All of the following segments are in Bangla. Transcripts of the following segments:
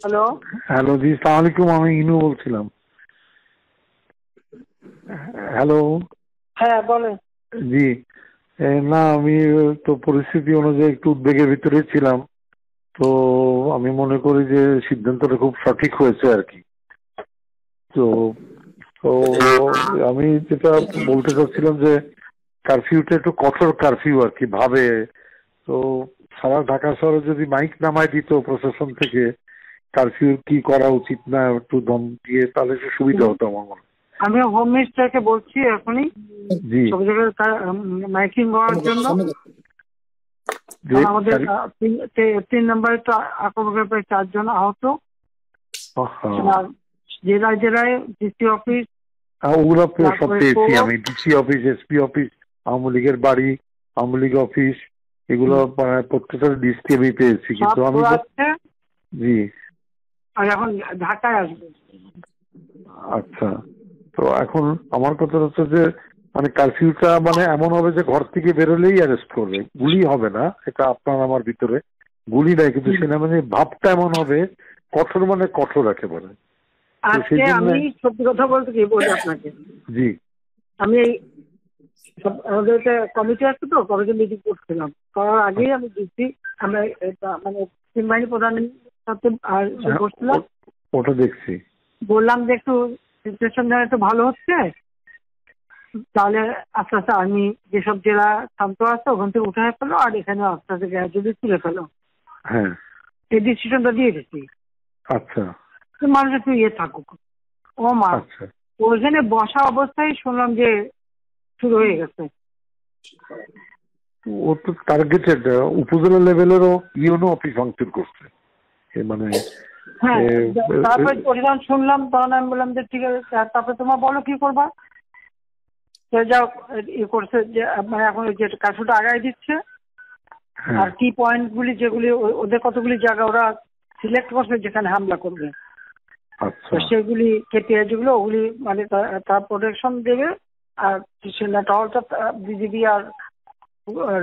হ্যালো। হ্যালো জি, সালাম আলাইকুম। আমি ইনু বলছিলাম। হ্যালো। হ্যাঁ বলেন। জি। না, আমি তো পরিস্থিতি অনুযায়ী একটু উদ্বেগের ভিতরে ছিলাম। তো আমি মনে করি যে সিদ্ধান্তটা খুব সঠিক হয়েছে আর কি। তো তো আমি যেটা বলতে চাচ্ছিলাম যে কারফিউটা একটু কঠোর কারফিউ আর কি ভাবে। তো সারা ঢাকা শহরে যদি মাইক নামায় দিত প্রশাসন থেকে কারফিউ কি করা উচিত না একটু দম দিয়ে, তাহলে একটু সুবিধা হতো আমার মনে হয়। আমি হোম মিনিস্টারকে বলছি এখনই জি। সব জায়গায় মাইকিং করার জন্য। যে আমাদের 3 নম্বরে তো আক্রমণের প্রায় 4 জন আহত। আর জেলায় জেলায় ডিসি অফিস, ওগুলো সব তারপরে পেয়েছি আমি, DC office, SP office, Awami লীগের বাড়ি, আওয়ামী লীগ অফিস, এগুলো প্রত্যেকটা লিস্টে আমি পেয়েছি, কিন্তু আমি জি। আর এখন ঢাকায় আসবে। আচ্ছা, তো এখন আমার কথা হচ্ছে যে মানে কারফিউটা মানে এমন হবে যে ঘর থেকে বেরোলেই অ্যারেস্ট করবে, গুলি হবে না, এটা আপনার আমার ভিতরে গুলি নাই, কিন্তু সেনাবাহিনীর ভাবটা এমন হবে কঠোর, মানে কঠোর একেবারে। আজকে আমি সত্যি কথা বলতে কি বলি আপনাকে, জি, আমি আমাদের একটা কমিটি আছে তো, কমিটি মিটিং করছিলাম, করার আগেই আমি দিচ্ছি আমরা মানে সেনাবাহিনী প্রধানের সাথে বসছিলাম। ওটা দেখছি, বললাম যে একটু সিচুয়েশন একটু ভালো হচ্ছে, তাহলে আস্তে আস্তে আর্মি যেসব জেলা শান্ত আছে ওখান থেকে উঠে ফেলো, আর এখানে আস্তে আস্তে গ্র্যাজুয়ালি তুলে ফেলো। হ্যাঁ, এই ডিসিশনটা দিয়ে দিচ্ছি। আচ্ছা, মানুষ একটু থাকুক। ও মা, আচ্ছা, ওইখানে বসা অবস্থায় শুনলাম যে শুরু হয়ে গেছে। ও তো টার্গেটেড উপজেলা লেভেলেরও ইউনো অফিস ভাঙচুর করছে, মানে হ্যাঁ, তারপরে পরিমাণ শুনলাম, তখন আমি বললাম যে ঠিক আছে, তারপরে তোমার বলো কি করবা। যাও করছে যে মানে এখন যে কাজটা আগায় দিচ্ছে, আর কি পয়েন্ট গুলি যেগুলি ওদের কতগুলি জায়গা ওরা সিলেক্ট করছে যেখানে হামলা করবে, সেগুলি কেপিআই যেগুলো ওগুলি মানে তার প্রোটেকশন দেবে। আর সেনা টহলটা বিজিবি আর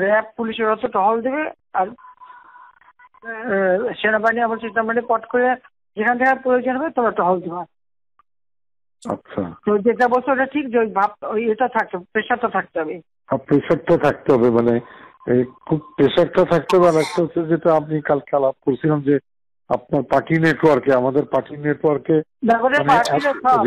র্যাব পুলিশের হচ্ছে টহল দেবে, আর সেনাবাহিনী আবার সেনাবাহিনী পট করে যেখান থেকে প্রয়োজন হবে তোমরা টহল দেওয়া। আচ্ছা, তো যেটা বলছো ওটা ঠিক, যে ভাব এটা থাকতে প্রেশারটা থাকতে হবে, প্রেশারটা থাকতে হবে, মানে খুব প্রেশারটা থাকতে হবে। আর একটা হচ্ছে যেটা আপনি কালকে আলাপ করছিলাম যে আপনার পার্টি নেটওয়ার্কে, আমাদের পার্টি নেটওয়ার্কে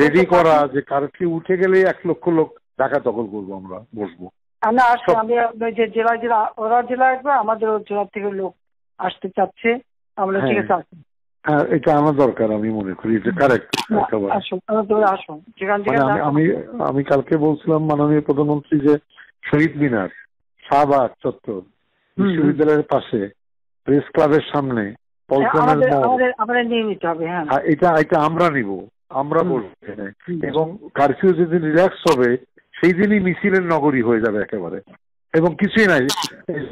রেডি করা যে কারফিউ উঠে গেলে 1 লক্ষ লোক ঢাকা দখল করবো, আমরা বসবো না আসলে আমি যে জেলায় জেলা ওরা জেলা আসবে, আমাদের জেলা থেকে লোক আসতে চাচ্ছে, আমরা ঠিক আছে। হ্যাঁ, এটা আমার দরকার, আমি মনে করি এটা কারেক্ট। আমি কালকে বলছিলাম মাননীয় প্রধানমন্ত্রী যে শহীদ মিনার, শাহবাগ চত্বর, বিশ্ববিদ্যালয়ের পাশে, প্রেস ক্লাবের সামনে, এটা আমরা নিব, আমরা বলবো, এবং কারফিউ যেদিন রিল্যাক্স হবে সেই দিনই মিছিলের নগরী হয়ে যাবে একেবারে, এবং কিছুই নাই,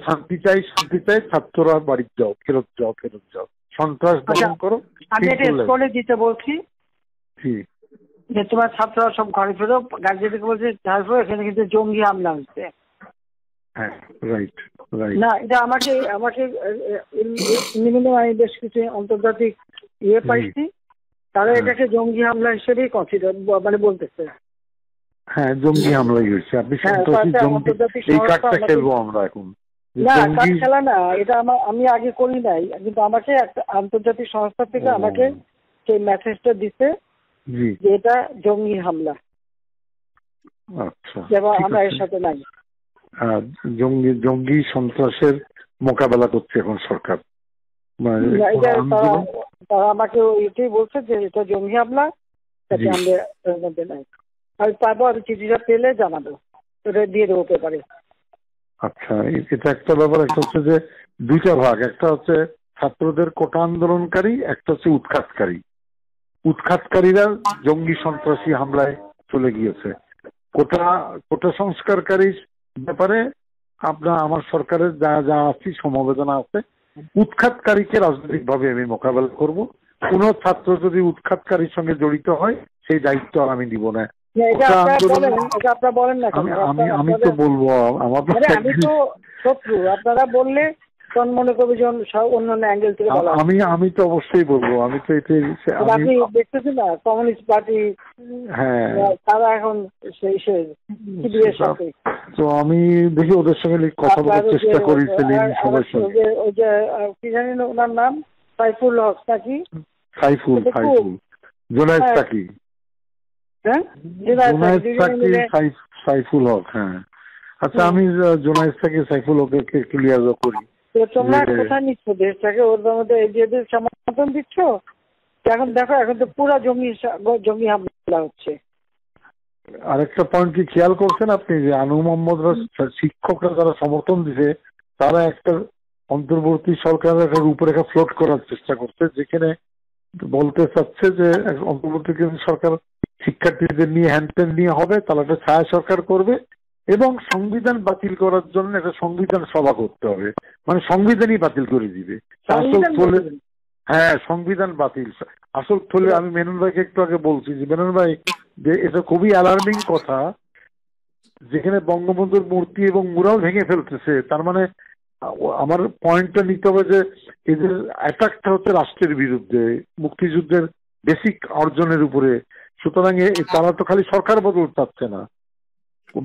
শান্তি চাই, শান্তি চাই, ছাত্ররা বাড়ি যাও, ফেরত যাও, ফেরত যাও, সন্ত্রাস দমন করো। আমি এটা স্কুলে দিতে বলছি যে তোমার ছাত্ররা সব ঘরে ফেরো, গার্জিয়ানকে বলছে এখানে কিন্তু জঙ্গি হামলা হচ্ছে। হ্যাঁ, রাইট, রাইট। না, এটা আমাকে আমি বেশ কিছু আন্তর্জাতিক পাইছি, তারা এটাকে জঙ্গি হামলা হিসেবেই কনসিডার মানে বলতেছে। হ্যাঁ, জঙ্গি হামলাই হয়েছে, আপনি সন্ত্রাসী জঙ্গি এই কার্ডটা খেলবো আমরা এখন। না, কার্ড খেলা না, এটা আমি আগে করি নাই, কিন্তু আমাকে একটা আন্তর্জাতিক সংস্থা থেকে আমাকে সেই মেসেজটা দিতে যে এটা জঙ্গি হামলা। আচ্ছা, আমরা এর সাথে নাই। জঙ্গি সন্ত্রাসের মোকাবেলা করছে এখন সরকার। তারা আমাকে এটাই বলছে যে এটা জঙ্গি হামলা, তাতে আমরা এর মধ্যে নাই। আমি তারপর চিঠিটা পেলে জানাবো, এটা দিয়ে দেবো পেপারে। আচ্ছা, এটা একটা ব্যাপার। একটা হচ্ছে যে 2টা ভাগ, একটা হচ্ছে ছাত্রদের কোটা আন্দোলনকারী, একটা হচ্ছে উৎখাতকারী। উৎখাতকারীরা জঙ্গি সন্ত্রাসী হামলায় চলে গিয়েছে। কোটা সংস্কারকারীর ব্যাপারে আমার সরকারের যা যা আছে সমবেদনা আছে। উৎখাতকারীকে রাজনৈতিকভাবে আমি মোকাবেলা করব। কোন ছাত্র যদি উৎখাতকারীর সঙ্গে জড়িত হয় সেই দায়িত্ব আমি দিব না। আমি তো বলবো, আমি তো শত্রু, আপনারা বললে তখন মনে করবে যে অন্যান্য অ্যাঙ্গেল থেকে বলা। আমি তো অবশ্যই বলবো, আমি তো এটাই আপনি দেখতেছেন না কমিউনিস্ট পার্টি, হ্যাঁ তারা এখন সেই সাথে। তো আমি দেখি ওদের সঙ্গে কথা বলার চেষ্টা করি সবার সঙ্গে। ওই যে কি জানি না ওনার নাম, সাইফুল হক নাকি? সাইফুল জোনায়েদ সাকি, সাইফুল হক। হ্যাঁ আচ্ছা, আমি জোনায়েদ সাকি সাইফুল হককে ক্লিয়ার করি। তোমরা কোথায় নিচ্ছ দেশটাকে? ওর মধ্যে এদের সমর্থন দিচ্ছ। এখন দেখো, এখন তো পুরো জঙ্গি হামলা হচ্ছে। আরেকটা পয়েন্ট কি খেয়াল করছেন আপনি, যে আনু মোহাম্মদরা শিক্ষকরা যারা সমর্থন দিছে, তারা একটা অন্তর্বর্তী সরকারের একটা রূপরেখা ফ্লোট করার চেষ্টা করছে, যেখানে বলতে চাচ্ছে যে অন্তর্বর্তী সরকার শিক্ষার্থীদের নিয়ে হ্যান্ডটেন নিয়ে হবে, তারা একটা ছায়া সরকার করবে এবং সংবিধান বাতিল করার জন্য একটা সংবিধান সভা করতে হবে, মানে সংবিধানই বাতিল করে দিবে। হ্যাঁ, সংবিধান বাতিল আসল থলে। আমি মেনন ভাইকে একটু আগে বলছি যে মেনন ভাই, যে এটা খুবই অ্যালার্মিং কথা, যেখানে বঙ্গবন্ধুর মূর্তি এবং মুরাল ভেঙে ফেলতেছে। তার মানে আমার পয়েন্টটা নিতে হবে যে এদের অ্যাটাকটা হচ্ছে রাষ্ট্রের বিরুদ্ধে, মুক্তিযুদ্ধের বেসিক অর্জনের উপরে। সুতরাং তারা তো খালি সরকার বদল চাচ্ছে না,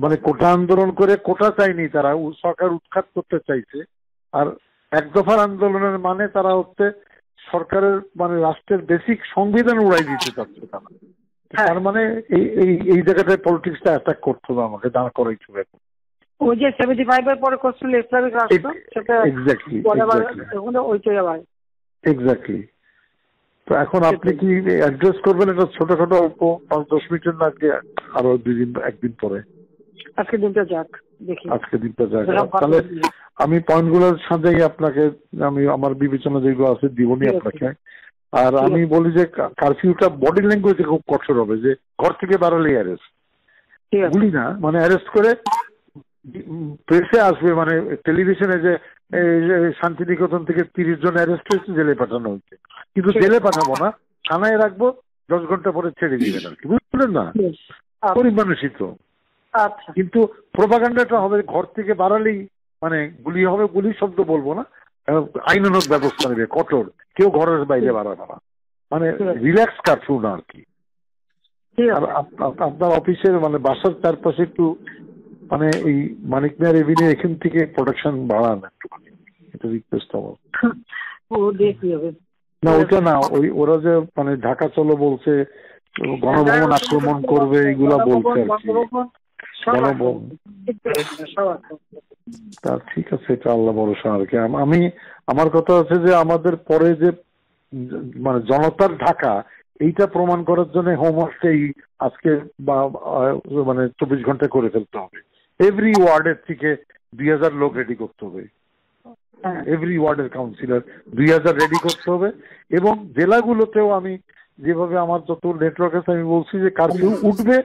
মানে কোটা আন্দোলন করে কোটা চায়নি, তারা সরকার উৎখাত করতে চাইছে। আর এক দফার আন্দোলনের মানে তারা হচ্ছে সরকারের মানে রাষ্ট্রের বেসিক সংবিধান উড়াই দিতে চাচ্ছে তারা। তার মানে এই জায়গাটায় পলিটিক্সটা অ্যাটাক করতে হবে, আমাকে দাঁড় করাইতে হবে। ওই যে 75 এর পরে করছিল ইসলামিক রাষ্ট্র, সেটা এক্স্যাক্টলি। তো এখন আপনি কি অ্যাড্রেস করবেন এটা ছোটখাটো অল্প 5-10 মিনিটের না, আরো একদিন পরে? আজকে দিনটা যাক, দেখি আজকে দিনটা যাক। তাহলে আমি পয়েন্টগুলোর সাথে আপনাকে আমি আমার বিবেচনা যেগুলো আছে দিবনি আপনাকে। আর আমি বলি যে কারফিউটা বডি ল্যাঙ্গুয়েজে খুব কঠোর হবে, যে ঘর থেকে বাড়ালেই অ্যারেস্ট, গুলি না, মানে অ্যারেস্ট করে প্রেসে আসবে, মানে টেলিভিশনে যে শান্তিনিকেতন থেকে 30 জন অ্যারেস্ট হয়েছে, জেলে পাঠানো হয়েছে। কিন্তু জেলে পাঠাবো না, থানায় রাখবো, 10 ঘন্টা পরে ছেড়ে দিবেন আর কি, বুঝলেন না? গরিব মানুষই তো। কিন্তু প্রোপাগান্ডাটা হবে ঘর থেকে বাড়ালেই মানে গুলি হবে, গুলি শব্দ বলবো না, আইনানুগ ব্যবস্থা নেবে কঠোর, কেউ ঘরের বাইরে বাড়াবে না, মানে রিল্যাক্স কারফিউ না আর কি। আর আপনার অফিসের মানে বাসার চারপাশে একটু মানে এই মানিক মিয়া রেভিনিউ এখান থেকে প্রোটেকশন বাড়ান একটুখানি, এটা রিকোয়েস্ট আমার। না ওইটা না, ওরা যে মানে ঢাকা চলো বলছে, গণভবন আক্রমণ করবে, এইগুলা বলছে আর কি। তা ঠিক আছে, এটা আল্লাহ ভরসা আর কি। আমার কথা হচ্ছে যে আমাদের পরে যে মানে জনতার ঢাকা, এইটা প্রমাণ করার জন্য হোমওয়ার্কটাই আজকে বা মানে 24 ঘন্টায় করে ফেলতে হবে। এভরি ওয়ার্ডের থেকে 2000 লোক রেডি করতে হবে, এভরি ওয়ার্ডের কাউন্সিলর 2000 রেডি করতে হবে। এবং জেলাগুলোতেও আমি যেভাবে আমার যত নেটওয়ার্ক আছে আমি বলছি যে কারফিউ উঠবে,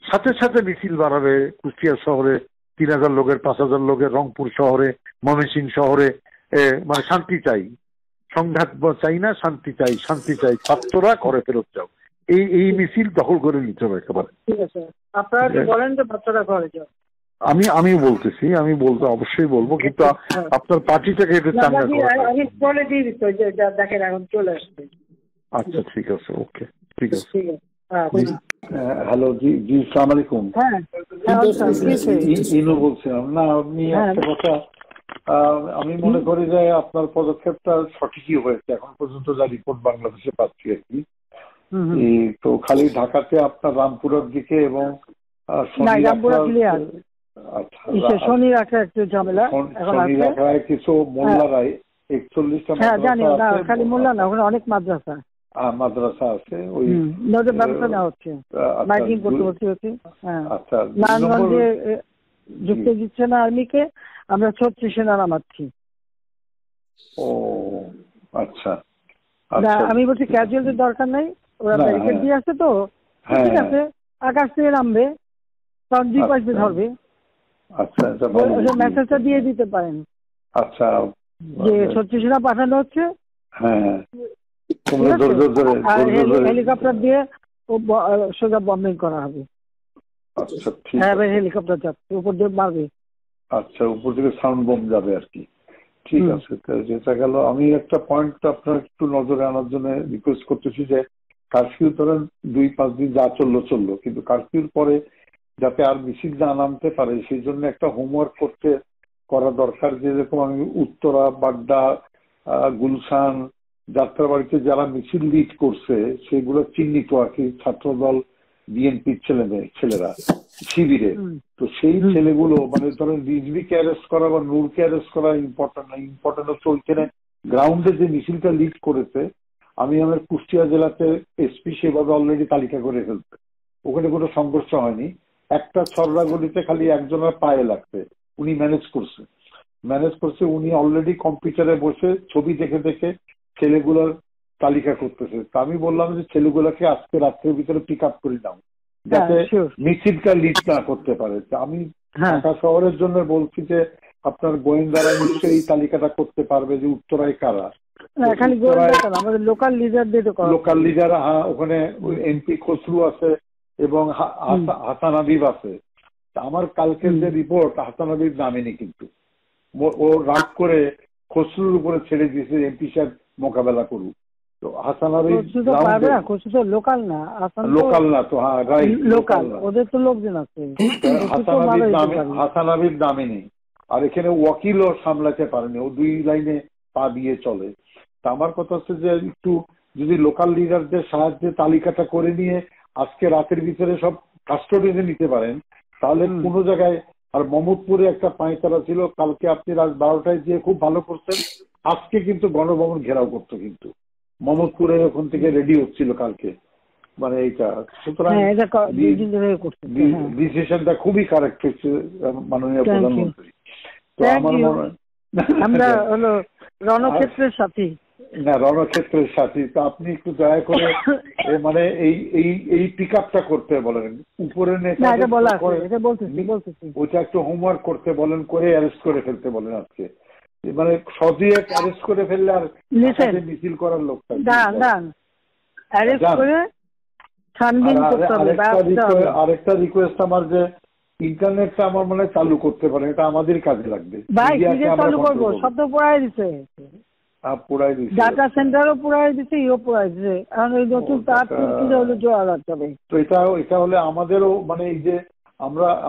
সাথে সাথে মিছিল বাড়াবে। কুষ্টিয়া শহরে 3000 লোকের, 5000 লোকের, রংপুর শহরে, ময়মনসিংহ শহরে, মানে শান্তি চাই, সংঘাত চাই না, শান্তি চাই, শান্তি চাই, ছাত্ররা ঘরে ফেরত যাও, এই মিছিল দখল করে নিতে হবে একেবারে। ঠিক আছে, আপনারা বলেন যে বাচ্চারা ঘরে যাও। আমি বলতেছি, আমি বলতে অবশ্যই বলবো, কিন্তু আপনার পার্টিটাকে এটা চাঙ্গা করা। আমি বলে দিয়ে দিচ্ছি যে দেখেন এখন চলে আসছে। আচ্ছা ঠিক আছে, ওকে ঠিক আছে। হ্যালো, জি জি, আসসালামু আলাইকুম। ইনু বলছিলাম। না আপনি একটা কথা, আমি মনে করি যে আপনার পদক্ষেপটা সঠিকই হয়েছে এখন পর্যন্ত, যা রিপোর্ট বাংলাদেশে পাচ্ছি আর কি। তো খালি ঢাকাতে আপনার রামপুরের দিকে এবং শনি রাখা একটু ঝামেলা কিছু মোল্লারাই 41টা খালি মোল্লা না, ওখানে অনেক মাদ্রাসা আছে, ওই ব্যবস্থা নেওয়া হচ্ছে, মাইকিং করতে হচ্ছে। নারায়ণগঞ্জে যুক্ত দিচ্ছে না আর্মিকে, আমরা 36 সেনা নামাচ্ছি। ও আচ্ছা, আমি বলছি ক্যাজুয়ালিটির দরকার নাই, ওরা ব্যারিকেড দিয়ে আসছে তো, ঠিক আছে, আকাশ থেকে নামবে, তখন 2 পাশে ধরবে। আচ্ছা, মেসেজটা দিয়ে দিতে পারেন। আচ্ছা, যে 36 সেনা পাঠানো হচ্ছে, হ্যাঁ, হেলিকপ্টার দিয়ে সোজা বম্বিং করা হবে। আচ্ছা, হ্যাঁ, হেলিকপ্টার যাচ্ছে উপর দিয়ে মারবে। আচ্ছা, উপর থেকে সাউন্ড বম যাবে আর কি। ঠিক আছে, যেটা গেল। আমি একটা পয়েন্ট আপনার একটু নজরে আনার জন্য রিকোয়েস্ট করতেছি যে কারফিউ ধরেন 2-5 দিন যা চললো, কিন্তু কারফিউর পরে যাতে আর মিছিল না নামতে পারে সেই জন্য একটা হোমওয়ার্ক করা দরকার। যেরকম আমি উত্তরা, বাড্ডা, গুলশান, যাত্রাবাড়িতে যারা মিছিল লিড করছে সেগুলো চিহ্নিত আর কি, ছাত্রদল, বিএনপির ছেলেরা শিবিরে। তো সেই ছেলেগুলো মানে ধরেন রিজভিকে অ্যারেস্ট করা বা নূরকে অ্যারেস্ট করা ইম্পর্টেন্ট না, ইম্পর্টেন্ট হচ্ছে ওইখানে গ্রাউন্ডে যে মিছিলটা লিড করেছে। আমি আমার কুষ্টিয়া জেলাতে এসপি সেভাবে অলরেডি তালিকা করে ফেলছে, ওখানে কোনো সংঘর্ষ হয়নি। একটা ছররা গলিতে খালি একজনের পায়ে লাগছে, উনি ম্যানেজ করছে। উনি অলরেডি কম্পিউটারে বসে ছবি দেখে দেখে ছেলেগুলোর তালিকা করতেছে। তা আমি বললাম যে ছেলেগুলোকে আজকে রাত্রের ভিতরে পিক আপ করে দাও, যাতে মিছিলটা লিড না করতে পারে। আমি ঢাকা শহরের জন্য বলছি যে আপনার গোয়েন্দারা নিশ্চয়ই এই তালিকাটা করতে পারবে যে উত্তরায় কারা। লোকাল লিডার, হ্যাঁ, ওখানে এমপি খসরু আছে এবং হাসান হাবিব আছে। আমার কালকের যে রিপোর্ট, হাসান হাবিব নামেনি, কিন্তু ও রাগ করে খসরুর উপরে ছেড়ে দিয়েছে এমপি সাহেব মোকাবেলা করুক। তো হাসান হাবিব লোকাল না তো, হ্যাঁ রাইট, লোকাল, ওদের তো লোকজন আছে। হাসান হাবিব নামেনি, আর এখানে ওয়াকিলও সামলাতে পারেনি, ও 2 লাইনে পা দিয়ে চলে। তা আমার কথা হচ্ছে যে একটু যদি লোকাল লিডারদের সাহায্যে তালিকাটা করে নিয়ে আজকে রাতের ভিতরে সব কাস্টডিতে নিতে পারেন, তাহলে কোনো জায়গায়। আর মোহাম্মদপুরে একটা পাঁয়তারা ছিল, কালকে আপনি রাত 12টায় গিয়ে খুব ভালো করছেন। আজকে কিন্তু গণভবন ঘেরাও করতো, কিন্তু মোহাম্মদপুরে ওখান থেকে রেডি হচ্ছিল কালকে, মানে এইটা। সুতরাং ডিসিশনটা খুবই কারেক্ট হচ্ছে মাননীয় প্রধানমন্ত্রী। তো আমার মনে হয় আমরা হলো রণক্ষেত্রের সাথী, না রণক্ষেত্রের সাথী। তো আপনি একটু দয়া করে মানে এই পিক আপটা করতে বলেন, উপরে ওইটা একটু হোমওয়ার্ক করতে বলেন, করে অ্যারেস্ট করে ফেলতে বলেন আজকে। মানে সদিয়ে অ্যারেস্ট করে ফেললে আর মিছিল করার লোকটা আরেকটা রিকোয়েস্ট আমার, যে ইন্টারনেটটা আমার মনে হয় চালু করতে পারেন, এটা আমাদের কাজে লাগবে। সব তো পুরাই দিছে, ডাটা সেন্টারও পুরাই দিছে, ইও পুরাই দিছে। এখন ওই নতুন তার যাবে। তো এটা হলে আমাদেরও মানে এই যে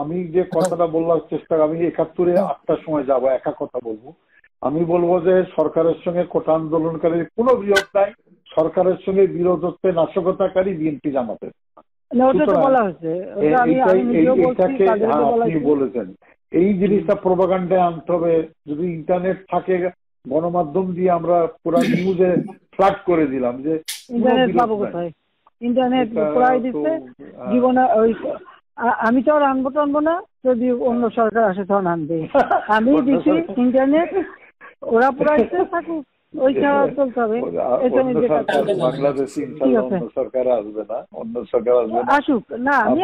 আমি যে কথাটা বললাম চেষ্টা, আমি 71-এ 8টার সময় যাবো, একা কথা বলবো। আমি বলবো যে সরকারের সঙ্গে কোটা আন্দোলনকারীর কোনো বিরোধ নাই, সরকারের সঙ্গে বিরোধ হচ্ছে নাশকতাকারী বিএনপি জামাতের। আপনি বলেছেন এই জিনিসটা প্রোপাগান্ডায় আনতে হবে। যদি ইন্টারনেট থাকে, গণমাধ্যম দিয়ে আমরা পুরো নিউজে ফ্ল্যাট করে দিলাম যে ইন্টারনেট পুরাই দিচ্ছে জীবনে। ওই আমি তো আর আনবো না, যদি অন্য সরকার আসে তখন আনবে। আমি দিচ্ছি ইন্টারনেট, ওরা পুরাইতে থাকুক, ওইটা চলতে হবে। বাংলাদেশে অন্য সরকার আসবে না, অন্য সরকার আসবে না, আসুক না। আমি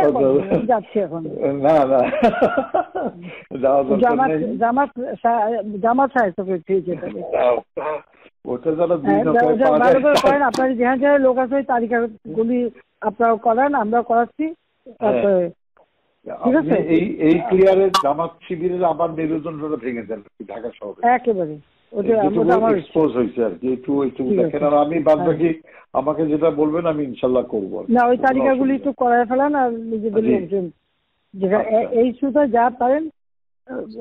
যাচ্ছি এখন, না জামাত সাহেব ওটা যারা করেন, আপনার যেখানে লোক আছে ওই তালিকাগুলি আপনারা করান, আমরা করাচ্ছি। ঠিক আছে, এই ক্লিয়ারে জামাত শিবিরের আবার মেরুদণ্ডটা ভেঙে দেন ঢাকা শহরে একেবারে। এক্সপোজ হয়েছে আর কি, একটু দেখেন। আর আমি বাদ বাকি আমাকে যেটা বলবেন আমি ইনশাল্লাহ করবো। না ওই তালিকাগুলি একটু করায় ফেলান, আর নিজেদের লোকজন এই সুতা যা পারেন,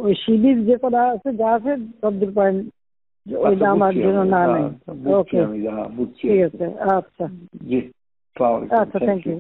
ওই শিবির যে করা আছে যা আছে সব দূর পারেন, ওইটা আমার জন্য না নেই। ওকে, ঠিক আছে, আচ্ছা জি, আচ্ছা, থ্যাংক ইউ।